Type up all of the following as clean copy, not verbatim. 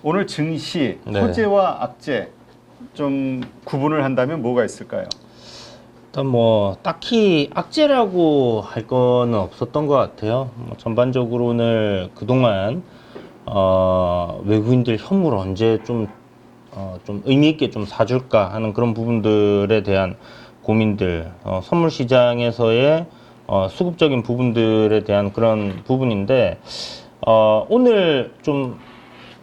오늘 증시 네. 호재와 악재 좀 구분을 한다면 뭐가 있을까요? 일단 뭐 딱히 악재라고 할 거는 없었던 것 같아요. 뭐 전반적으로 오늘 그동안 외국인들 현물 언제 좀 의미 있게 좀 사줄까 하는 그런 부분들에 대한 고민들, 선물 시장에서의 수급적인 부분들에 대한 그런 부분인데 오늘 좀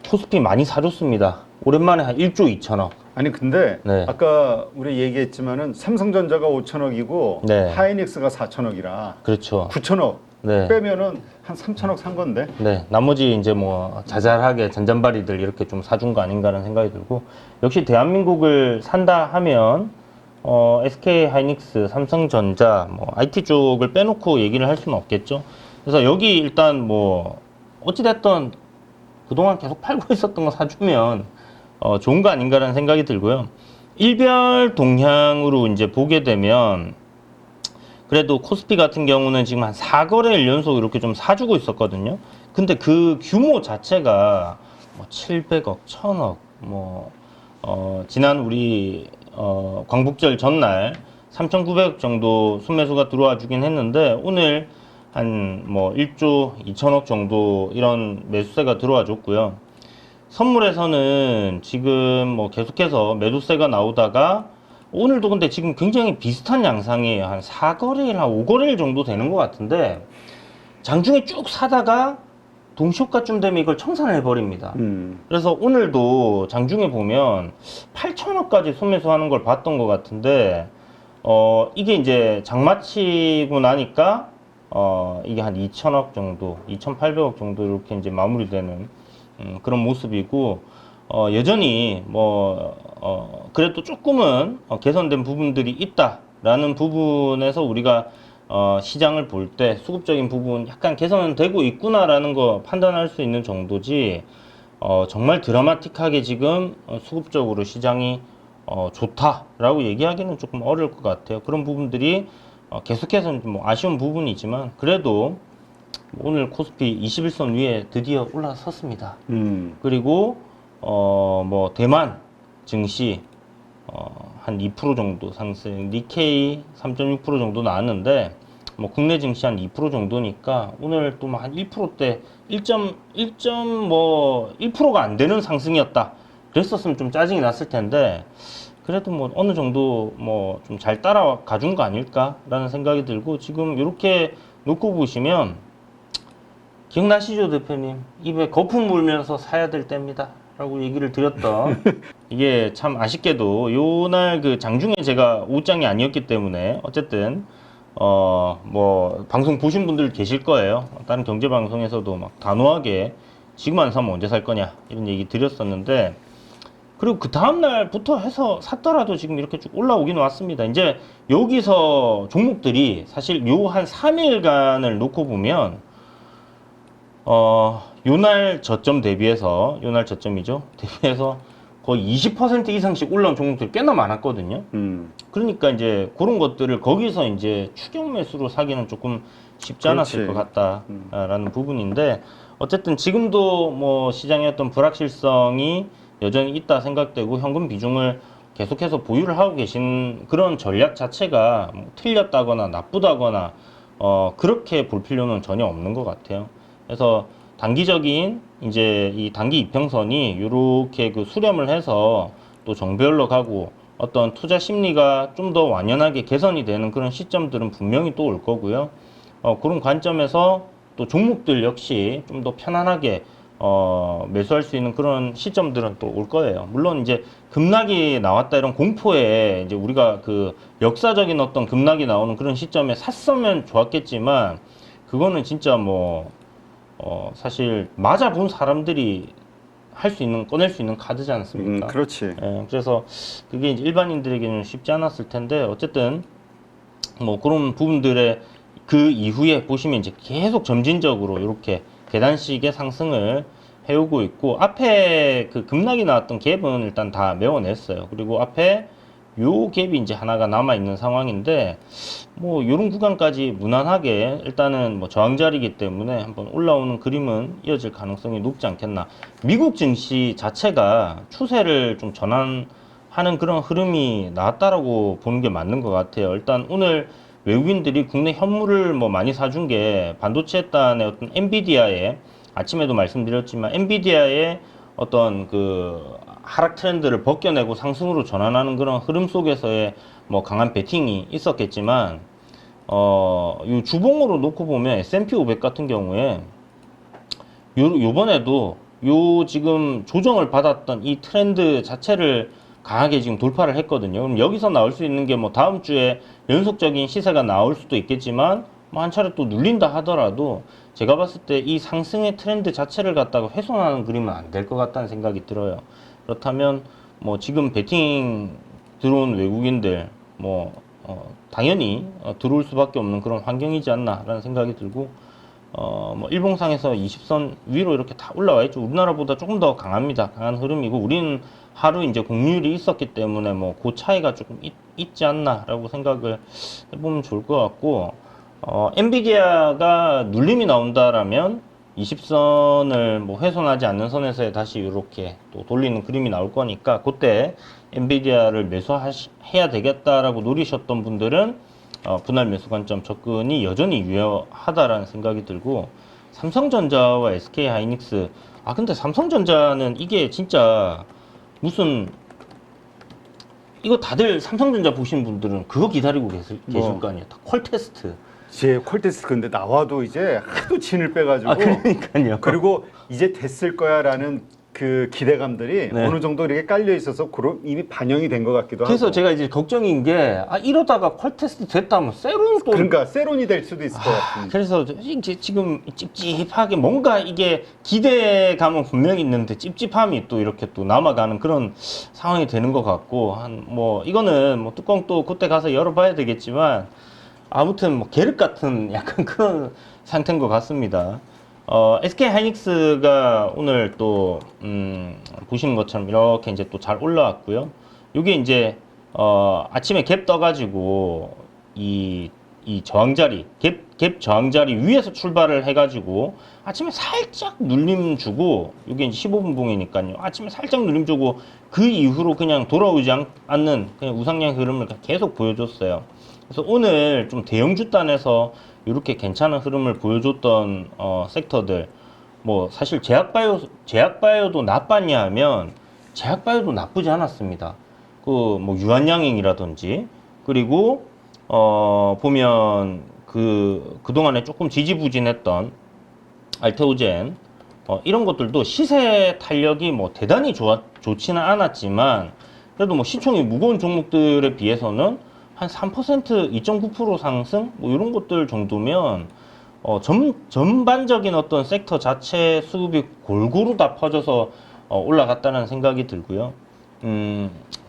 코스피 많이 사줬습니다. 오랜만에 한 1조 2천억. 아니 근데 네. 아까 우리 얘기했지만은 삼성전자가 5천억이고 네. 하이닉스가 4천억이라 그렇죠. 9천억 네. 빼면은 한 3천억 산 건데. 네, 나머지 이제 뭐 자잘하게 잔잔바리들 이렇게 좀 사준 거 아닌가라는 생각이 들고, 역시 대한민국을 산다 하면 SK 하이닉스, 삼성전자, 뭐 IT 쪽을 빼놓고 얘기를 할 수는 없겠죠. 그래서 여기 일단 뭐 어찌됐든 그동안 계속 팔고 있었던 거 사주면 좋은 거 아닌가라는 생각이 들고요. 일별 동향으로 이제 보게 되면 그래도 코스피 같은 경우는 지금 한 4거래일 연속 이렇게 좀 사주고 있었거든요. 근데 그 규모 자체가 뭐 700억, 1000억, 지난 우리 광복절 전날 3,900억 정도 순매수가 들어와 주긴 했는데 오늘 한 뭐 1조 2천억 정도 이런 매수세가 들어와 줬고요. 선물에서는 지금 뭐 계속해서 매도세가 나오다가 오늘도 근데 지금 굉장히 비슷한 양상이에요. 한 4거래일, 한 5거래일 정도 되는 것 같은데 장중에 쭉 사다가 동시효과쯤 되면 이걸 청산을 해버립니다. 그래서 오늘도 장중에 보면 8천억까지 소매수하는 걸 봤던 것 같은데 이게 이제 장마치고 나니까 이게 한 2천억 정도, 2,800억 정도 이렇게 이제 마무리되는 그런 모습이고 여전히 그래도 조금은 개선된 부분들이 있다라는 부분에서 우리가 시장을 볼 때 수급적인 부분 약간 개선되고 있구나라는 거 판단할 수 있는 정도지 정말 드라마틱하게 지금 수급적으로 시장이 좋다라고 얘기하기는 조금 어려울 것 같아요. 그런 부분들이 계속해서 뭐 아쉬운 부분이지만 그래도 오늘 코스피 21선 위에 드디어 올라섰습니다. 그리고 뭐 대만 증시 한 2% 정도 상승, 니케이 3.6% 정도 나왔는데 뭐 국내 증시 한 2% 정도니까 오늘 또 한 1%대 1%가 안 되는 상승이었다. 그랬었으면 좀 짜증이 났을 텐데 그래도 뭐 어느 정도 뭐 좀 잘 따라가 준 거 아닐까라는 생각이 들고 지금 이렇게 놓고 보시면 기억나시죠, 대표님? 입에 거품 물면서 사야 될 때입니다. 라고 얘기를 드렸던 이게 참 아쉽게도 요날 그 장중에 제가 오후장이 아니었기 때문에 어쨌든 뭐 방송 보신 분들 계실 거예요. 다른 경제 방송에서도 막 단호하게 지금 안 사면 언제 살 거냐 이런 얘기 드렸었는데 그리고 그 다음날부터 해서 샀더라도 지금 이렇게 쭉 올라오긴 왔습니다. 이제 여기서 종목들이 사실 요 한 3일간을 놓고 보면 요날 저점 대비해서 요날 저점이죠. 대비해서 거의 20% 이상씩 올라온 종목들이 꽤나 많았거든요. 그러니까 이제 그런 것들을 거기서 이제 추격 매수로 사기는 조금 쉽지 않았을 것 같다라는 부분인데 어쨌든 지금도 뭐 시장의 어떤 불확실성이 여전히 있다 생각되고 현금 비중을 계속해서 보유를 하고 계신 그런 전략 자체가 뭐 틀렸다거나 나쁘다거나 그렇게 볼 필요는 전혀 없는 것 같아요. 그래서 단기적인 이제 이 단기 이평선이 이렇게 그 수렴을 해서 또 정배열로 가고 어떤 투자 심리가 좀 더 완연하게 개선이 되는 그런 시점들은 분명히 또 올 거고요. 그런 관점에서 또 종목들 역시 좀 더 편안하게 매수할 수 있는 그런 시점들은 또 올 거예요. 물론 이제 급락이 나왔다 이런 공포에 이제 우리가 그 역사적인 어떤 급락이 나오는 그런 시점에 샀으면 좋았겠지만 그거는 진짜 뭐 사실 맞아본 사람들이 할 수 있는 꺼낼 수 있는 카드지 않습니까? 그렇지. 예, 그래서 그게 이제 일반인들에게는 쉽지 않았을 텐데 어쨌든 뭐 그런 부분들의 그 이후에 보시면 이제 계속 점진적으로 이렇게 계단식의 상승을 해오고 있고 앞에 그 급락이 나왔던 갭은 일단 다 메워냈어요. 그리고 앞에 요 갭이 이제 하나가 남아 있는 상황인데 뭐 요런 구간까지 무난하게 일단은 뭐 저항 자리이기 때문에 한번 올라오는 그림은 이어질 가능성이 높지 않겠나. 미국 증시 자체가 추세를 좀 전환하는 그런 흐름이 나왔다라고 보는 게 맞는 것 같아요. 일단 오늘 외국인들이 국내 현물을 뭐 많이 사준 게 반도체단의 어떤 엔비디아의 아침에도 말씀드렸지만 엔비디아의 어떤 그 하락 트렌드를 벗겨내고 상승으로 전환하는 그런 흐름 속에서의 뭐 강한 베팅이 있었겠지만 요 주봉으로 놓고 보면 S&P 500 같은 경우에 요번에도 요 지금 조정을 받았던 이 트렌드 자체를 강하게 지금 돌파를 했거든요. 그럼 여기서 나올 수 있는 게 뭐 다음 주에 연속적인 시세가 나올 수도 있겠지만 뭐 한 차례 또 눌린다 하더라도 제가 봤을 때 이 상승의 트렌드 자체를 갖다가 훼손하는 그림은 안 될 것 같다는 생각이 들어요. 그렇다면 뭐 지금 베팅 들어온 외국인들 뭐 당연히 들어올 수밖에 없는 그런 환경이지 않나라는 생각이 들고 뭐 일봉상에서 20선 위로 이렇게 다 올라와 있죠. 우리나라보다 조금 더 강합니다. 강한 흐름이고 우리는 하루 이제 공휴일이 있었기 때문에 뭐 그 차이가 조금 있지 않나라고 생각을 해보면 좋을 것 같고 엔비디아가 눌림이 나온다라면 20선을 뭐 훼손하지 않는 선에서 다시 이렇게 또 돌리는 그림이 나올 거니까 그때 엔비디아를 매수해야 되겠다라고 노리셨던 분들은 분할 매수 관점 접근이 여전히 유효하다라는 생각이 들고 삼성전자와 SK하이닉스 근데 삼성전자는 이게 진짜 무슨 이거 다들 삼성전자 보신 분들은 그거 기다리고 계실 거 아니에요. 다 콜 테스트. 제 콜테스트 근데 나와도 이제 하도 진을 빼가지고 그러니까요. 그리고 이제 됐을 거야라는 그 기대감들이 네. 어느 정도 이렇게 깔려 있어서 이미 반영이 된 것 같기도 그래서 하고. 제가 이제 걱정인 게 이러다가 콜 테스트 됐다면 세론 또 그러니까 세론이 될 수도 있을 것 같은. 그래서 이제 지금 찝찝하게 뭔가 이게 기대감은 분명히 있는데 찝찝함이 또 이렇게 또 남아가는 그런 상황이 되는 것 같고 뭐 이거는 뭐 뚜껑 또 그때 가서 열어봐야 되겠지만 아무튼 뭐 계륵 같은 약간 그런 상태인 것 같습니다. SK 하이닉스가 오늘 또 보시는 것처럼 이렇게 이제 또 잘 올라왔고요. 이게 이제 아침에 갭 떠가지고 이 저항자리 갭 저항자리 위에서 출발을 해가지고 아침에 살짝 눌림 주고 이게 이제 15분 봉이니까요. 아침에 살짝 눌림 주고 그 이후로 그냥 돌아오지 않는 그냥 우상향 흐름을 계속 보여줬어요. 그래서 오늘 좀 대형주 단에서 이렇게 괜찮은 흐름을 보여줬던 섹터들 뭐 사실 제약바이오도 나빴냐 하면 제약바이오도 나쁘지 않았습니다. 그 뭐 유한양행이라든지 그리고 보면 그동안에 조금 지지부진했던 알테오젠 이런 것들도 시세 탄력이 뭐 대단히 좋지는 않았지만 그래도 뭐 시총이 무거운 종목들에 비해서는 한 3%, 2.9% 상승 뭐 이런 것들 정도면 전반적인 어떤 섹터 자체 수급이 골고루 다 퍼져서 올라갔다는 생각이 들고요.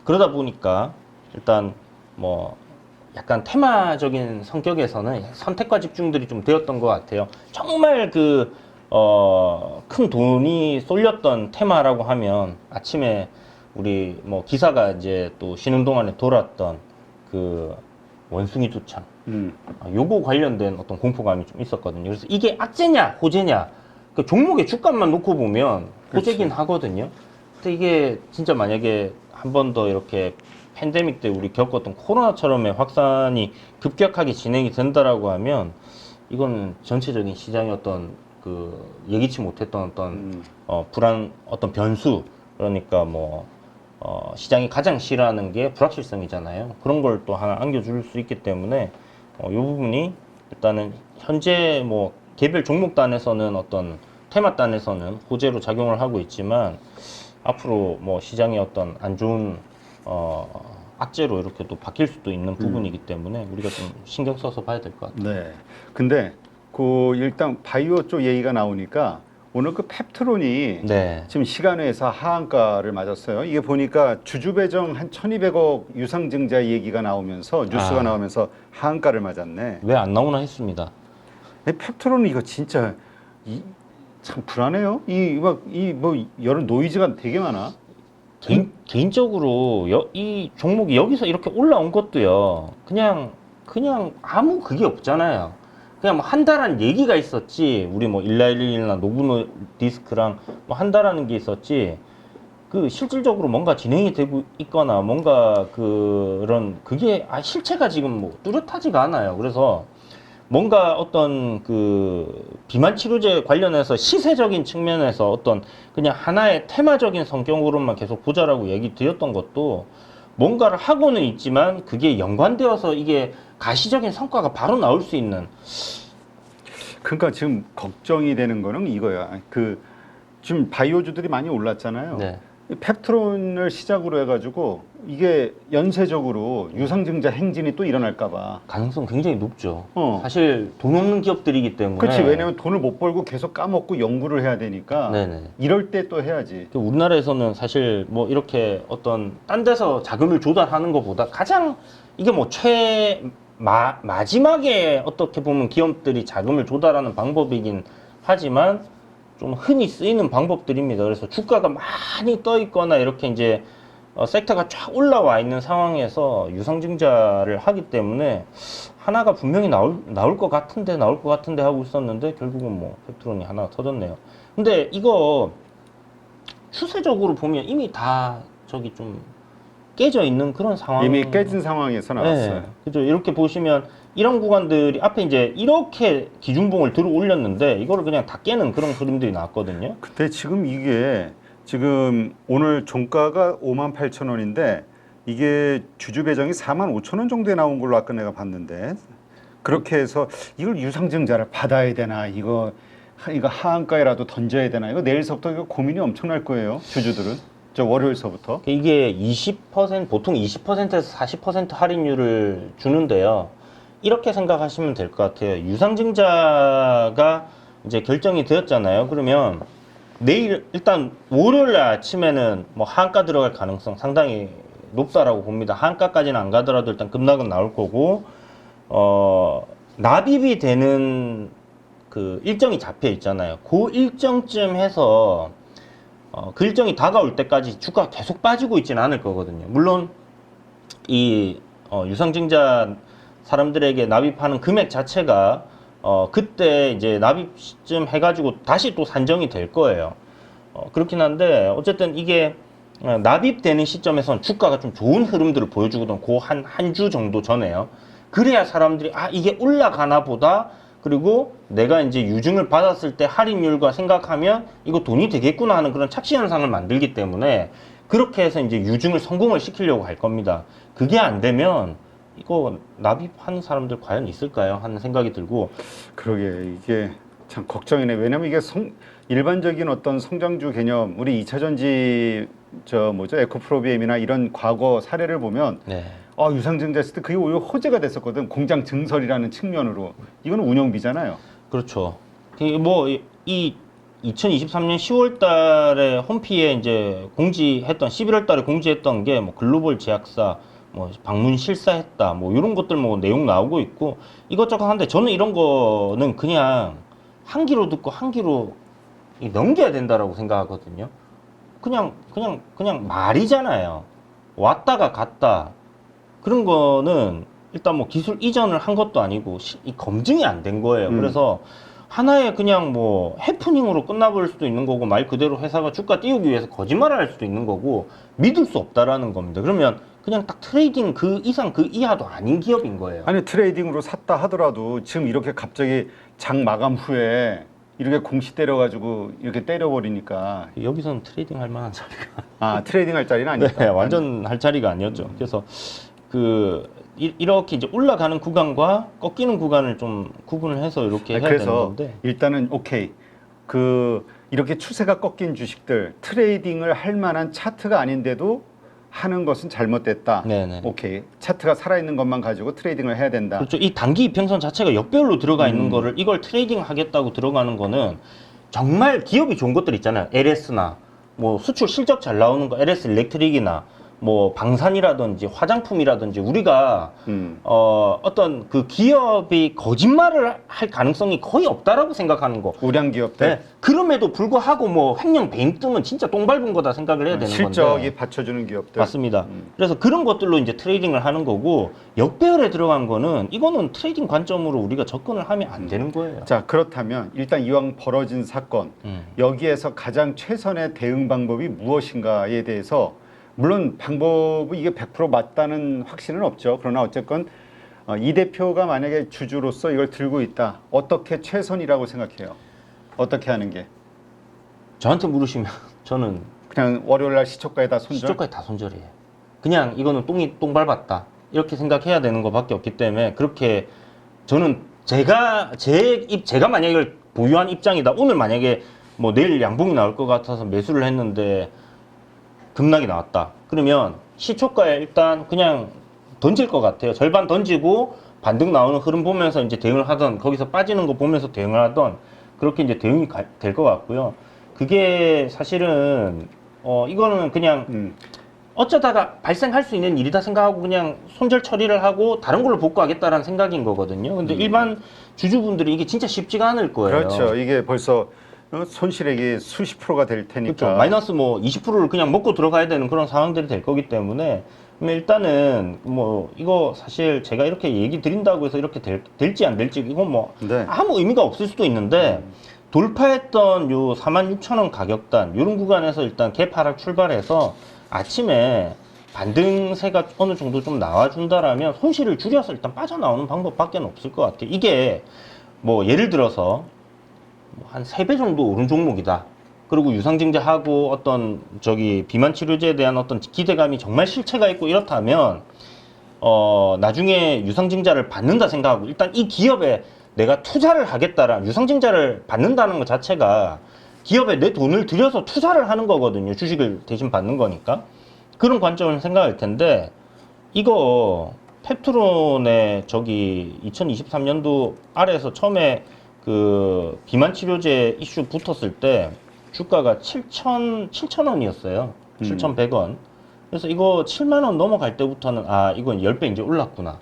그러다 보니까 일단 뭐 약간 테마적인 성격에서는 선택과 집중들이 좀 되었던 것 같아요. 정말 큰 돈이 쏠렸던 테마라고 하면 아침에 우리 뭐 기사가 이제 또 쉬는 동안에 돌았던 그 원숭이 두창 요거 관련된 어떤 공포감이 좀 있었거든요. 그래서 이게 악재냐 호재냐 그 종목의 주가만 놓고 보면 호재긴 하거든요. 근데 이게 진짜 만약에 한 번 더 이렇게 팬데믹 때 우리 겪었던 코로나처럼의 확산이 급격하게 진행이 된다라고 하면 이건 전체적인 시장의 어떤 그 예기치 못했던 어떤 불안 어떤 변수 그러니까 뭐 시장이 가장 싫어하는 게 불확실성이잖아요. 그런 걸 또 하나 안겨줄 수 있기 때문에 이 부분이 일단은 현재 뭐 개별 종목 단에서는 어떤 테마 단에서는 호재로 작용을 하고 있지만 앞으로 뭐 시장의 어떤 안 좋은 악재로 이렇게 또 바뀔 수도 있는 부분이기 때문에 우리가 좀 신경 써서 봐야 될 것 같아요. 네. 근데 일단 바이오 쪽 얘기가 나오니까 오늘 그 펩트론이 네. 지금 시간외에서 하한가를 맞았어요. 이게 보니까 주주 배정 한 1,200억 유상증자 얘기가 나오면서 뉴스가 나오면서 하한가를 맞았네. 왜 안 나오나 했습니다. 펩트론은 이거 진짜 참 불안해요. 뭐 여러 노이즈가 되게 많아. 개인적으로 이 종목이 여기서 이렇게 올라온 것도요. 그냥 아무 그게 없잖아요. 그냥 뭐 한다라는 얘기가 있었지. 우리 뭐 1111이나 노브노 디스크랑 뭐 한다라는 게 있었지. 그 실질적으로 뭔가 진행이 되고 있거나 뭔가 그런 그게 실체가 지금 뭐 뚜렷하지가 않아요. 그래서 뭔가 어떤 그 비만 치료제 관련해서 시세적인 측면에서 어떤 그냥 하나의 테마적인 성격으로만 계속 보자라고 얘기 드렸던 것도 뭔가를 하고는 있지만 그게 연관되어서 이게 가시적인 성과가 바로 나올 수 있는. 그러니까 지금 걱정이 되는 거는 이거야. 지금 바이오주들이 많이 올랐잖아요. 네. 펩트론을 시작으로 해가지고 이게 연쇄적으로 유상증자 행진이 또 일어날까봐. 가능성 굉장히 높죠. 어. 사실 돈 없는 기업들이기 때문에. 그렇지. 왜냐면 돈을 못 벌고 계속 까먹고 연구를 해야 되니까. 네네. 이럴 때 또 해야지. 우리나라에서는 사실 뭐 이렇게 어떤 딴 데서 자금을 조달하는 것보다 가장 이게 뭐 마지막에 어떻게 보면 기업들이 자금을 조달하는 방법이긴 하지만 좀 흔히 쓰이는 방법들입니다. 그래서 주가가 많이 떠 있거나 이렇게 이제 섹터가 쫙 올라와 있는 상황에서 유상증자를 하기 때문에 하나가 분명히 나올 것 같은데 하고 있었는데 결국은 뭐 펩트론이 하나가 터졌네요. 근데 이거 추세적으로 보면 이미 다 저기 좀 깨져 있는 그런 상황. 이미 깨진 상황에서 나왔어요. 네, 그죠. 이렇게 보시면 이런 구간들이 앞에 이제 이렇게 기준봉을 들어 올렸는데 이거를 그냥 다 깨는 그런 그림들이 나왔거든요. 근데 지금 이게 지금 오늘 종가가 58,000원인데 이게 주주 배정이 45,000원 정도에 나온 걸로 아까 내가 봤는데 그렇게 해서 이걸 유상증자를 받아야 되나 이거 하한가에라도 던져야 되나 이거 내일서부터 이거 고민이 엄청날 거예요. 주주들은 저 월요일서부터. 이게 20% 보통 20%에서 40% 할인율을 주는데요. 이렇게 생각하시면 될 것 같아요. 유상증자가 이제 결정이 되었잖아요. 그러면 내일 일단 월요일 아침에는 뭐 하한가 들어갈 가능성 상당히 높다라고 봅니다. 하한가까지는 안 가더라도 일단 급락은 나올 거고 납입이 되는 그 일정이 잡혀 있잖아요. 그 일정쯤 해서 그 일정이 다가올 때까지 주가가 계속 빠지고 있지는 않을 거거든요. 물론 이 유상증자 사람들에게 납입하는 금액 자체가 그때 이제 납입 시점 해가지고 다시 또 산정이 될 거예요. 그렇긴 한데 어쨌든 이게 납입되는 시점에선 주가가 좀 좋은 흐름들을 보여주거든. 그 한 주 정도 전에요. 그래야 사람들이 이게 올라가나 보다. 그리고 내가 이제 유증을 받았을 때 할인율과 생각하면 이거 돈이 되겠구나 하는 그런 착시 현상을 만들기 때문에 그렇게 해서 이제 유증을 성공을 시키려고 할 겁니다. 그게 안 되면 이거 납입하는 사람들 과연 있을까요? 하는 생각이 들고. 그러게 이게 참 걱정이네. 왜냐면 이게 일반적인 어떤 성장주 개념 우리 2차전지 에코프로비엠이나 이런 과거 사례를 보면 네. 유상증자 했을 때 그게 오히려 호재가 됐었거든. 공장 증설이라는 측면으로. 이건 운영비잖아요. 그렇죠. 이 2023년 10월 달에 홈피에 이제 공지했던 11월 달에 공지했던 게 뭐 글로벌 제약사 뭐 방문 실사했다 뭐 이런 것들 뭐 내용 나오고 있고 이것저것 한데 저는 이런 거는 그냥 한 귀로 듣고 한 귀로 넘겨야 된다라고 생각하거든요. 그냥 말이잖아요. 왔다가 갔다 그런 거는 일단 뭐 기술 이전을 한 것도 아니고 이 검증이 안 된 거예요. 그래서 하나의 그냥 뭐 해프닝으로 끝나버릴 수도 있는 거고 말 그대로 회사가 주가 띄우기 위해서 거짓말을 할 수도 있는 거고 믿을 수 없다라는 겁니다. 그러면 그냥 딱 트레이딩 그 이상 그 이하도 아닌 기업인 거예요. 아니 트레이딩으로 샀다 하더라도 지금 이렇게 갑자기 장 마감 후에 이렇게 공시 때려가지고 이렇게 때려버리니까 여기서는 트레이딩 할 만한 자리가 트레이딩 할 자리는 아니다. 네, 완전 할 자리가 아니었죠. 그래서 이렇게 이제 올라가는 구간과 꺾이는 구간을 좀 구분을 해서 이렇게 해야 되는 건데. 일단은 오케이. 이렇게 추세가 꺾인 주식들 트레이딩을 할 만한 차트가 아닌데도 하는 것은 잘못됐다. 네네. 오케이. 차트가 살아있는 것만 가지고 트레이딩을 해야 된다. 그렇죠. 이 단기 이평선 자체가 역별로 들어가 있는 거를 이걸 트레이딩 하겠다고 들어가는 거는 정말 기업이 좋은 것들 있잖아요. LS나 뭐 수출 실적 잘 나오는 거 LS 일렉트릭이나 뭐 방산이라든지 화장품이라든지 우리가 어떤 그 기업이 거짓말을 할 가능성이 거의 없다라고 생각하는 거. 우량 기업들 네. 그럼에도 불구하고 뭐 횡령 배임 뜨면 진짜 똥 밟은 거다 생각을 해야 되는 실적이 건데. 받쳐주는 기업들 맞습니다. 그래서 그런 것들로 이제 트레이딩을 하는 거고 역배열에 들어간 거는 이거는 트레이딩 관점으로 우리가 접근을 하면 안 되는 거예요. 자 그렇다면 일단 이왕 벌어진 사건 여기에서 가장 최선의 대응 방법이 무엇인가에 대해서 물론 방법이 이게 100% 맞다는 확신은 없죠. 그러나 어쨌건 이 대표가 만약에 주주로서 이걸 들고 있다. 어떻게 최선이라고 생각해요? 어떻게 하는 게? 저한테 물으시면 저는 그냥 월요일날 시초가에다 손절? 시초까지 다 손절이에요. 그냥 이거는 똥 밟았다 이렇게 생각해야 되는 것밖에 없기 때문에 그렇게 저는 제가 만약에 이걸 보유한 입장이다. 오늘 만약에 뭐 내일 양봉이 나올 것 같아서 매수를 했는데 급락이 나왔다. 그러면 시초가에 일단 그냥 던질 것 같아요. 절반 던지고 반등 나오는 흐름 보면서 이제 대응을 하던 거기서 빠지는 거 보면서 대응을 하던 그렇게 이제 대응이 될 것 같고요. 그게 사실은 이거는 그냥 어쩌다가 발생할 수 있는 일이다 생각하고 그냥 손절 처리를 하고 다른 걸로 복구하겠다라는 생각인 거거든요. 근데 일반 주주분들이 이게 진짜 쉽지가 않을 거예요. 그렇죠. 이게 벌써 손실액이 수십 프로가 될 테니까. 그렇죠. 마이너스 뭐 20%를 그냥 먹고 들어가야 되는 그런 상황들이 될 거기 때문에 그러면 일단은 뭐 이거 사실 제가 이렇게 얘기 드린다고 해서 이렇게 될지 안 될지 이건 뭐 네. 아무 의미가 없을 수도 있는데 돌파했던 요 46,000원 가격단 이런 구간에서 일단 개파락 출발해서 아침에 반등세가 어느 정도 좀 나와준다라면 손실을 줄여서 일단 빠져나오는 방법밖에 없을 것 같아요. 이게 뭐 예를 들어서 한 3배 정도 오른 종목이다. 그리고 유상증자하고 어떤 비만 치료제에 대한 어떤 기대감이 정말 실체가 있고 이렇다면 나중에 유상증자를 받는다 생각하고 일단 이 기업에 내가 투자를 하겠다라 유상증자를 받는다는 것 자체가 기업에 내 돈을 들여서 투자를 하는 거거든요. 주식을 대신 받는 거니까. 그런 관점을 생각할 텐데 이거 펩트론의 2023년도 아래에서 처음에 그 비만 치료제 이슈 붙었을 때 주가가 7,000원이었어요. 7,100원. 그래서 이거 7만 원 넘어갈 때부터는 이건 10배 이제 올랐구나.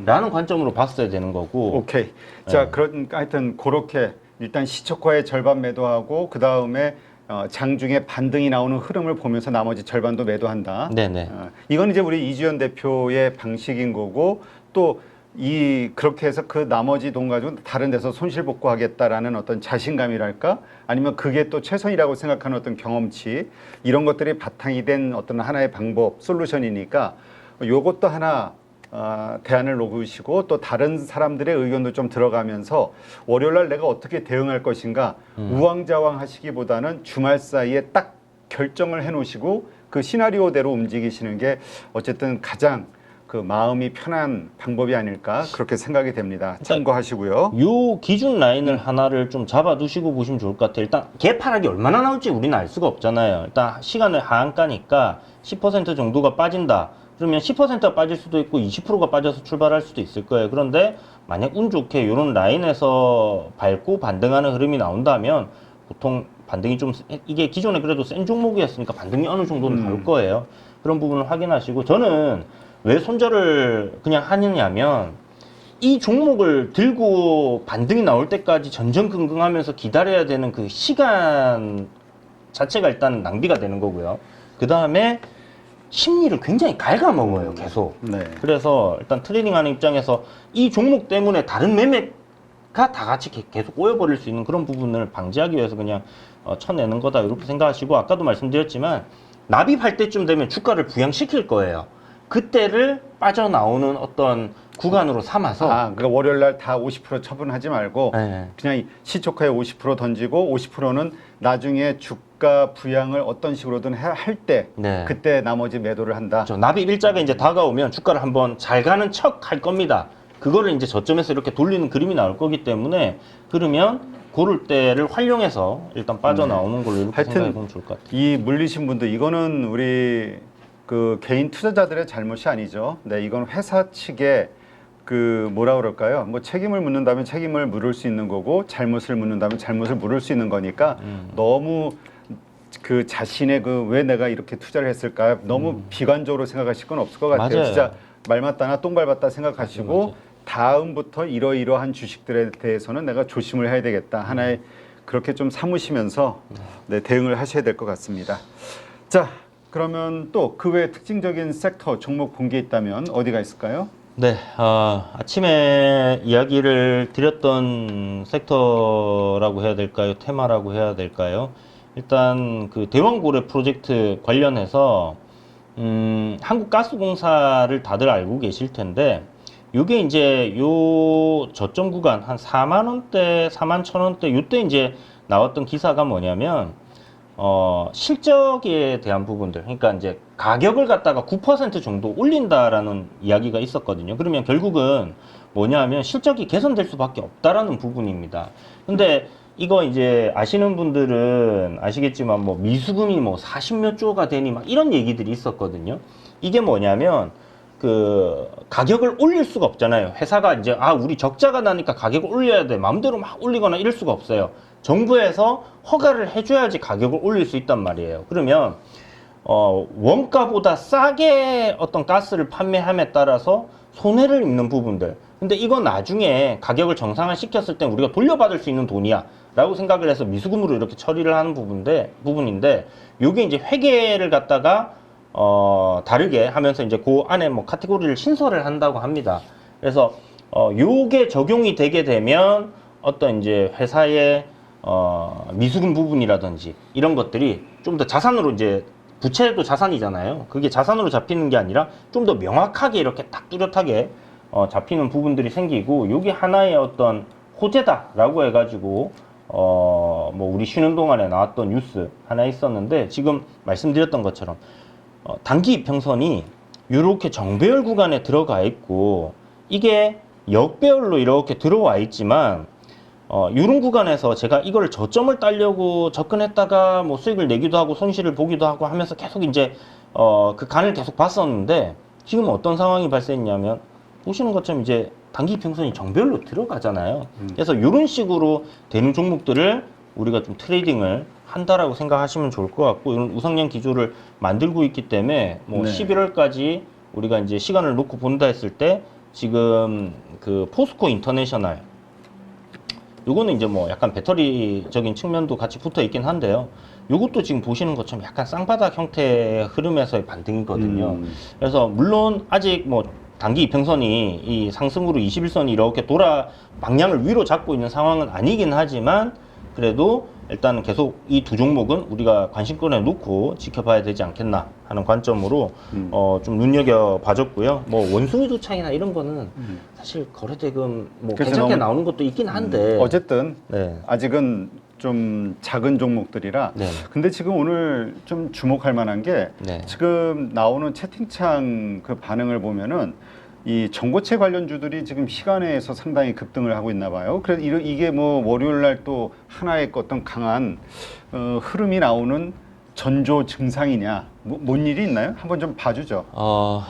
라는 관점으로 봤어야 되는 거고. 오케이. 자, 그러니까 하여튼 그렇게 일단 시초가의 절반 매도하고 그 다음에 장중에 반등이 나오는 흐름을 보면서 나머지 절반도 매도한다. 네네. 이건 이제 우리 이주연 대표의 방식인 거고 또 그렇게 해서 그 나머지 돈 가지고 다른 데서 손실 복구하겠다라는 어떤 자신감이랄까 아니면 그게 또 최선이라고 생각하는 어떤 경험치 이런 것들이 바탕이 된 어떤 하나의 방법 솔루션이니까 요것도 하나 대안을 놓으시고 또 다른 사람들의 의견도 좀 들어가면서 월요일날 내가 어떻게 대응할 것인가 우왕좌왕 하시기보다는 주말 사이에 딱 결정을 해놓으시고 그 시나리오대로 움직이시는 게 어쨌든 가장 그 마음이 편한 방법이 아닐까 그렇게 생각이 됩니다. 참고하시고요. 요 기준 라인을 하나를 좀 잡아두시고 보시면 좋을 것 같아요. 일단 개파락이 얼마나 나올지 우리는 알 수가 없잖아요. 일단 시간을 하한가니까 10% 정도가 빠진다. 그러면 10%가 빠질 수도 있고 20%가 빠져서 출발할 수도 있을 거예요. 그런데 만약 운 좋게 이런 라인에서 밟고 반등하는 흐름이 나온다면 보통 반등이 좀 이게 기존에 그래도 센 종목이었으니까 반등이 어느 정도는 나올 거예요. 그런 부분을 확인하시고 저는 왜 손절을 그냥 하느냐면 이 종목을 들고 반등이 나올 때까지 전전긍긍하면서 기다려야 되는 그 시간 자체가 일단 낭비가 되는 거고요. 그 다음에 심리를 굉장히 갉아먹어요, 계속. 네. 그래서 일단 트레이딩하는 입장에서 이 종목 때문에 다른 매매가 다 같이 계속 꼬여버릴 수 있는 그런 부분을 방지하기 위해서 그냥 쳐내는 거다 이렇게 생각하시고 아까도 말씀드렸지만 납입할 때쯤 되면 주가를 부양시킬 거예요. 그때를 빠져나오는 어떤 구간으로 삼아서 그러니까 월요일날 다 50% 처분하지 말고 네. 그냥 시초가에 50% 던지고 50%는 나중에 주가 부양을 어떤 식으로든 할 때 네. 그때 나머지 매도를 한다. 납입 일자가 이제 다가오면 주가를 한번 잘 가는 척 할 겁니다. 그거를 이제 저점에서 이렇게 돌리는 그림이 나올 거기 때문에 그러면 고를 때를 활용해서 일단 빠져나오는 걸로 이렇게 생각해 보면 좋을 것 같아요. 이 물리신 분들 이거는 우리 그 개인 투자자들의 잘못이 아니죠. 네, 이건 회사 측에 그 뭐라 그럴까요? 뭐 책임을 묻는다면 책임을 물을 수 있는 거고 잘못을 묻는다면 잘못을 물을 수 있는 거니까 너무 그 자신의 그 왜 내가 이렇게 투자를 했을까 너무 비관적으로 생각하실 건 없을 것 같아요. 맞아요. 진짜 말 맞다나 똥 밟았다 생각하시고 맞아요. 다음부터 이러이러한 주식들에 대해서는 내가 조심을 해야 되겠다. 하나의 그렇게 좀 삼으시면서 네, 대응을 하셔야 될 것 같습니다. 자, 그러면 또 그 외 특징적인 섹터 종목 본 게 있다면 어디가 있을까요? 네, 아침에 이야기를 드렸던 섹터라고 해야 될까요? 테마라고 해야 될까요? 일단 그 대왕고래 프로젝트 관련해서 한국가스공사를 다들 알고 계실 텐데 요게 이제 요 저점 구간 한 4만 원대, 4만 천 원대 요때 이제 나왔던 기사가 뭐냐면 실적에 대한 부분들, 그러니까 이제 가격을 갖다가 9% 정도 올린다라는 이야기가 있었거든요. 그러면 결국은 뭐냐면 실적이 개선될 수밖에 없다라는 부분입니다. 근데 이거 이제 아시는 분들은 아시겠지만 뭐 미수금이 뭐 40몇 조가 되니 막 이런 얘기들이 있었거든요. 이게 뭐냐면 그 가격을 올릴 수가 없잖아요. 회사가 이제 우리 적자가 나니까 가격을 올려야 돼. 마음대로 막 올리거나 이럴 수가 없어요. 정부에서 허가를 해줘야지 가격을 올릴 수 있단 말이에요. 그러면 원가보다 싸게 어떤 가스를 판매함에 따라서 손해를 입는 부분들. 근데 이건 나중에 가격을 정상화 시켰을 때 우리가 돌려받을 수 있는 돈이야 라고 생각을 해서 미수금으로 이렇게 처리를 하는 부분인데 요게 이제 회계를 갖다가 다르게 하면서 이제 그 안에 뭐 카테고리를 신설을 한다고 합니다. 그래서 요게 적용이 되게 되면 어떤 이제 회사의 미수금 부분이라든지 이런 것들이 좀 더 자산으로 이제 부채도 자산이잖아요. 그게 자산으로 잡히는 게 아니라 좀 더 명확하게 이렇게 딱 뚜렷하게 잡히는 부분들이 생기고 요게 하나의 어떤 호재다라고 해가지고 뭐 우리 쉬는 동안에 나왔던 뉴스 하나 있었는데 지금 말씀드렸던 것처럼 단기 이평선이 이렇게 정배열 구간에 들어가 있고 이게 역배열로 이렇게 들어와 있지만 이런 구간에서 제가 이걸 저점을 따려고 접근했다가 뭐 수익을 내기도 하고 손실을 보기도 하고 하면서 계속 이제 그 간을 계속 봤었는데 지금 어떤 상황이 발생했냐면 보시는 것처럼 이제 단기 이평선이 정배열로 들어가잖아요. 그래서 이런 식으로 되는 종목들을 우리가 좀 트레이딩을 한다라고 생각하시면 좋을 것 같고 이런 우상향 기조를 만들고 있기 때문에 뭐 네. 11월까지 우리가 이제 시간을 놓고 본다 했을 때 지금 그 포스코 인터내셔널 요거는 이제 뭐 약간 배터리적인 측면도 같이 붙어 있긴 한데요. 요것도 지금 보시는 것처럼 약간 쌍바닥 형태의 흐름에서의 반등이거든요. 그래서 물론 아직 뭐 단기 이평선이 이 상승으로 21선이 이렇게 돌아 방향을 위로 잡고 있는 상황은 아니긴 하지만 그래도 일단 계속 이 두 종목은 우리가 관심권에 놓고 지켜봐야 되지 않겠나 하는 관점으로 좀 눈여겨 봐줬고요. 뭐 원숭이 도창이나 이런 거는 사실 거래대금 뭐 그래서 괜찮게 너무- 나오는 것도 있긴 한데 어쨌든 네. 아직은 좀 작은 종목들이라. 네. 근데 지금 오늘 좀 주목할 만한 게 네. 지금 나오는 채팅창 그 반응을 보면은 이 전고체 관련주들이 지금 시간에서 상당히 급등을 하고 있나 봐요. 그래서 이게 뭐 월요일 날 또 하나의 어떤 강한 흐름이 나오는 전조 증상이냐, 뭔 일이 있나요? 한번 좀 봐주죠.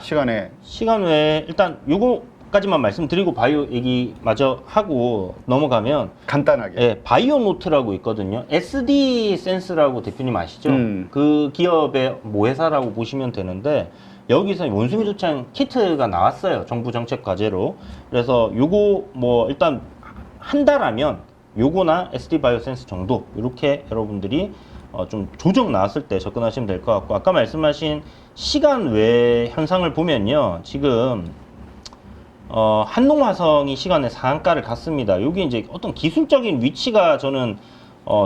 시간에. 시간 외에 일단 요거까지만 말씀드리고 바이오 얘기 마저 하고 넘어가면 간단하게. 예, 바이오 노트라고 있거든요. SD 센스라고 대표님 아시죠? 그 기업의 모회사라고 보시면 되는데 여기서 원숭이 도창 키트가 나왔어요. 정부 정책 과제로. 그래서 요거 뭐 일단 한다라면 요거나 SD 바이오센스 정도 이렇게 여러분들이 좀 조정 나왔을 때 접근하시면 될 것 같고 아까 말씀하신 시간 외 현상을 보면요. 지금 한농화성이 시간에 상한가를 갔습니다. 여기 이제 어떤 기술적인 위치가 저는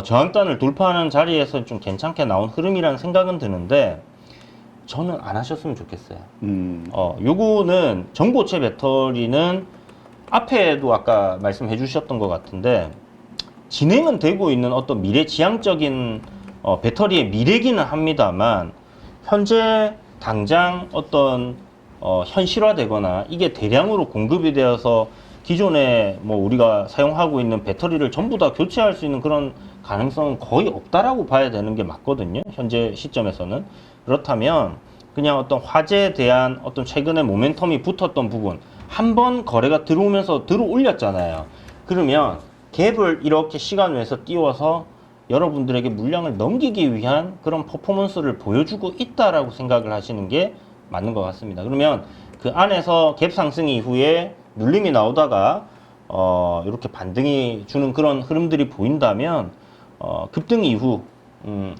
저항단을 돌파하는 자리에서 좀 괜찮게 나온 흐름이라는 생각은 드는데 저는 안 하셨으면 좋겠어요. 요거는 전고체 배터리는 앞에도 아까 말씀해 주셨던 것 같은데 진행은 되고 있는 어떤 미래지향적인 배터리의 미래기는 합니다만 현재 당장 어떤 현실화되거나 이게 대량으로 공급이 되어서 기존에 뭐 우리가 사용하고 있는 배터리를 전부 다 교체할 수 있는 그런 가능성은 거의 없다라고 봐야 되는 게 맞거든요. 현재 시점에서는. 그렇다면 그냥 어떤 화재에 대한 어떤 최근에 모멘텀이 붙었던 부분 한 번 거래가 들어오면서 들어 올렸잖아요. 그러면 갭을 이렇게 시간 외에서 띄워서 여러분들에게 물량을 넘기기 위한 그런 퍼포먼스를 보여주고 있다라고 생각을 하시는 게 맞는 것 같습니다. 그러면 그 안에서 갭 상승 이후에 눌림이 나오다가 이렇게 반등이 주는 그런 흐름들이 보인다면 급등 이후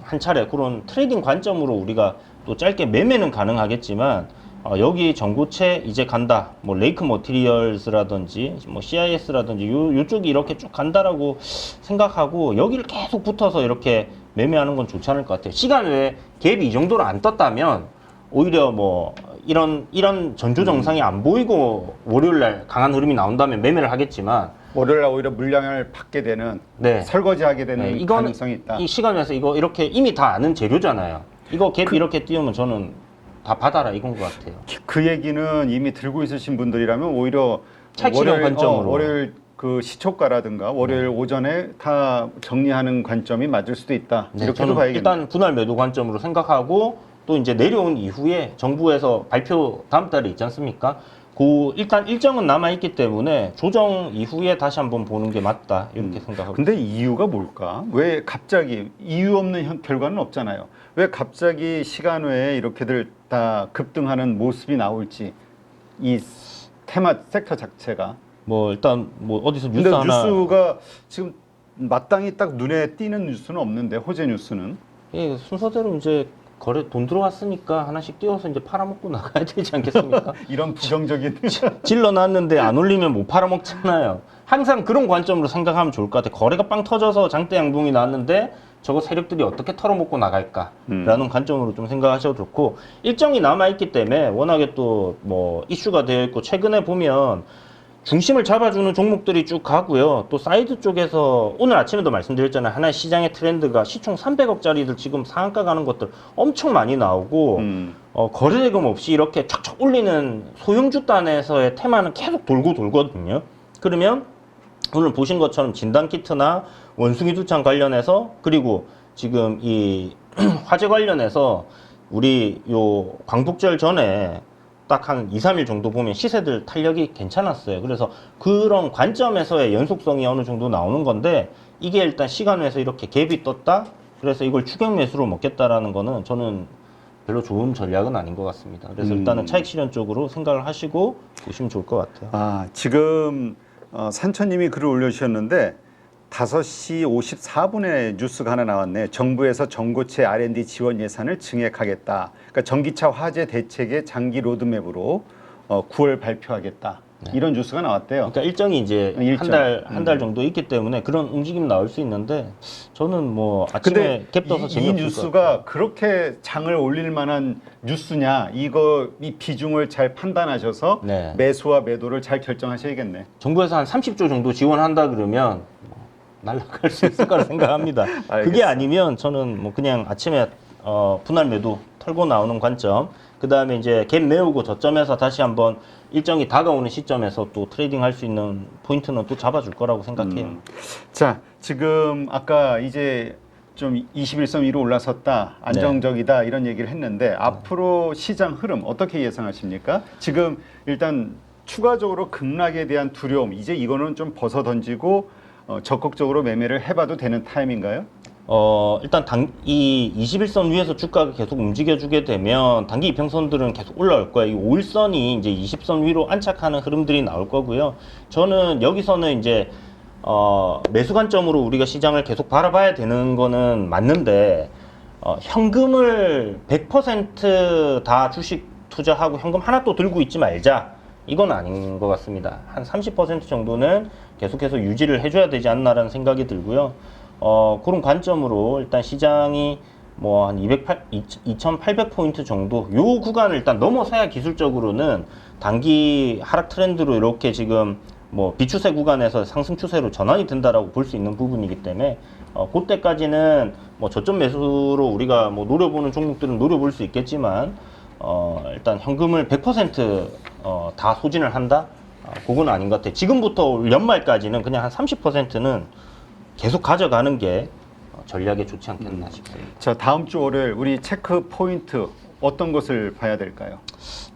한 차례 그런 트레이딩 관점으로 우리가 또 짧게 매매는 가능하겠지만 여기 전고체 이제 간다. 뭐 레이크 머티리얼스라든지 뭐 CIS라든지 요쪽이 이렇게 쭉 간다라고 생각하고 여기를 계속 붙어서 이렇게 매매하는 건 좋지 않을 것 같아요. 시간 외에 갭이 이 정도로 안 떴다면 오히려 뭐 이런 전조 정상이 안 보이고 월요일 날 강한 흐름이 나온다면 매매를 하겠지만 월요일 날 오히려 물량을 받게 되는 네. 설거지하게 되는 네, 이거는 가능성이 있다. 이 시간에서 이거 이렇게 이미 다 아는 재료잖아요. 이거 갭 이렇게 띄우면 저는 다 받아라 이건 것 같아요. 그 얘기는 이미 들고 있으신 분들이라면 오히려 차익 실현 관점으로. 월요일 그 시초가라든가 월요일 오전에 다 정리하는 관점이 맞을 수도 있다. 네, 이렇게도 저는 봐야겠네요. 일단 분할 매도 관점으로 생각하고 또 이제 내려온 이후에 정부에서 발표 다음 달에 있지 않습니까? 그 일단 일정은 남아 있기 때문에 조정 이후에 다시 한번 보는 게 맞다 이렇게 생각하고. 근데 이유가 뭘까? 왜 갑자기 이유 없는 결과는 없잖아요. 왜 갑자기 시간 외에 이렇게들 다 급등하는 모습이 나올지 이 테마 섹터 자체가. 뭐 일단 뭐 어디서 뉴스 근데 하나. 뉴스가 지금 마땅히 딱 눈에 띄는 뉴스는 없는데 호재 뉴스는. 예, 순서대로 이제 거래 돈 들어왔으니까 하나씩 띄워서 이제 팔아먹고 나가야 되지 않겠습니까? 이런 부정적인 질러놨는데 안 올리면 못 팔아먹잖아요. 항상 그런 관점으로 생각하면 좋을 것 같아요. 거래가 빵 터져서 장대 양봉이 나왔는데 저거 세력들이 어떻게 털어먹고 나갈까라는 관점으로 좀 생각하셔도 좋고 일정이 남아있기 때문에 워낙에 또 뭐 이슈가 되어 있고 최근에 보면 중심을 잡아주는 종목들이 쭉 가고요. 또 사이드 쪽에서 오늘 아침에도 말씀드렸잖아요. 하나의 시장의 트렌드가 시총 300억짜리들 지금 상한가 가는 것들 엄청 많이 나오고 거래대금 없이 이렇게 척척 올리는 소형주 단에서의 테마는 계속 돌고 돌거든요. 그러면 오늘 보신 것처럼 진단키트나 원숭이 두창 관련해서 그리고 지금 이 화재 관련해서 우리 요 광복절 전에 딱 한 2, 3일 정도 보면 시세들 탄력이 괜찮았어요. 그래서 그런 관점에서의 연속성이 어느 정도 나오는 건데 이게 일단 시간에서 이렇게 갭이 떴다? 그래서 이걸 추격 매수로 먹겠다라는 거는 저는 별로 좋은 전략은 아닌 것 같습니다. 그래서 일단은 차익 실현 쪽으로 생각을 하시고 보시면 좋을 것 같아요. 아, 지금 산천님이 글을 올려주셨는데 5시 54분에 뉴스가 하나 나왔네. 정부에서 전고체 R&D 지원 예산을 증액하겠다. 그러니까 전기차 화재 대책의 장기 로드맵으로 9월 발표하겠다. 이런 뉴스가 나왔대요. 그러니까 일정이 이제 일정. 한 달 정도 있기 때문에 그런 움직임 나올 수 있는데 저는 뭐 아침에 근데 갭 떠서 이 재미없을 것 같아요. 뉴스가 그렇게 장을 올릴 만한 뉴스냐? 이 비중을 잘 판단하셔서 네. 매수와 매도를 잘 결정하셔야겠네. 정부에서 한 30조 정도 지원한다 그러면 날아갈 수 있을 거라 생각합니다. 그게 알겠습니다. 아니면 저는 뭐 그냥 아침에 분할 매도 털고 나오는 관점, 그 다음에 이제 갭 메우고 저점에서 다시 한번 일정이 다가오는 시점에서 또 트레이딩 할 수 있는 포인트는 또 잡아줄 거라고 생각해요. 자, 지금 아까 이제 좀 21선 위로 올라섰다, 안정적이다 이런 얘기를 했는데 앞으로 시장 흐름 어떻게 예상하십니까? 지금 일단 추가적으로 급락에 대한 두려움, 이제 이거는 좀 벗어 던지고 적극적으로 매매를 해봐도 되는 타임인가요? 일단 이 21선 위에서 주가가 계속 움직여주게 되면 단기 이평선들은 계속 올라올 거예요. 이 5일선이 이제 20선 위로 안착하는 흐름들이 나올 거고요. 저는 여기서는 이제 매수 관점으로 우리가 시장을 계속 바라봐야 되는 거는 맞는데 현금을 100% 주식 투자하고 현금 하나 또 들고 있지 말자. 이건 아닌 것 같습니다. 한 30% 정도는 계속해서 유지를 해줘야 되지 않나라는 생각이 들고요. 그런 관점으로 일단 시장이 뭐 한 2,800포인트 정도 요 구간을 일단 넘어서야 기술적으로는 단기 하락 트렌드로 이렇게 지금 뭐 비추세 구간에서 상승 추세로 전환이 된다라고 볼 수 있는 부분이기 때문에 그때까지는 뭐 저점 매수로 우리가 뭐 노려보는 종목들은 노려볼 수 있겠지만 일단 현금을 100% 다 소진을 한다? 그건 아닌 것 같아요. 지금부터 연말까지는 그냥 한 30%는 계속 가져가는 게 전략에 좋지 않겠나 싶습니다. 자, 다음 주 월요일 우리 체크 포인트 어떤 것을 봐야 될까요?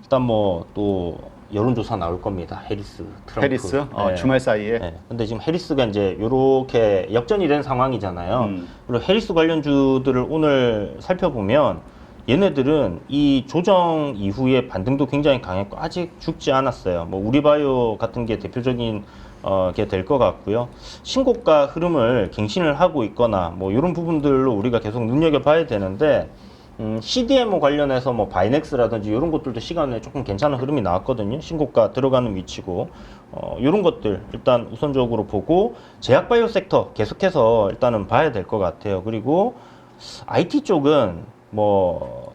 일단 뭐 또 여론조사 나올 겁니다. 해리스, 트럼프. 해리스 네. 주말 사이에. 네. 근데 지금 해리스가 이제 요렇게 역전이 된 상황이잖아요. 그리고 해리스 관련주들을 오늘 살펴보면 얘네들은 이 조정 이후에 반등도 굉장히 강했고 아직 죽지 않았어요. 뭐 우리바이오 같은 게 대표적인 게 될 것 같고요. 신고가 흐름을 갱신을 하고 있거나 뭐 이런 부분들로 우리가 계속 눈여겨봐야 되는데 CDMO 관련해서 뭐 바이넥스라든지 이런 것들도 시간에 조금 괜찮은 흐름이 나왔거든요. 신고가 들어가는 위치고 이런 것들 일단 우선적으로 보고 제약바이오 섹터 계속해서 일단은 봐야 될 것 같아요. 그리고 IT 쪽은 뭐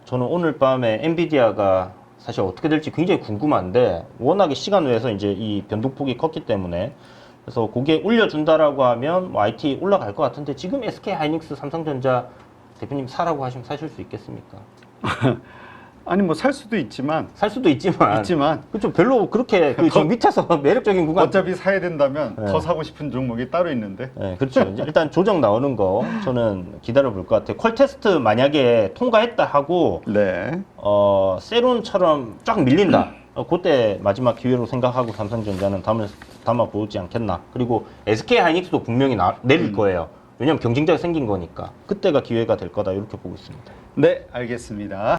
저는 오늘 밤에 엔비디아가 사실 어떻게 될지 굉장히 궁금한데 워낙에 시간 외에서 이제 이 변동폭이 컸기 때문에 그래서 그게 올려준다라고 하면 뭐 IT 올라갈 것 같은데 지금 SK 하이닉스, 삼성전자 대표님 사라고 하시면 사실 수 있겠습니까? 아니 뭐 살 수도 있지만 살 수도 있지만 그렇죠. 별로 그렇게 그 지금 밑에서 매력적인 구간 어차피 사야 된다면 네. 더 사고 싶은 종목이 따로 있는데. 네, 그렇죠. 이제 일단 조정 나오는 거 저는 기다려 볼 것 같아요. 퀄테스트 만약에 통과했다 하고 네. 세론처럼 쫙 밀린다. 그때 마지막 기회로 생각하고 삼성전자는 담아 보지 않겠나. 그리고 SK 하이닉스도 분명히 내릴 거예요. 왜냐하면 경쟁자가 생긴 거니까 그때가 기회가 될 거다 이렇게 보고 있습니다. 네, 알겠습니다.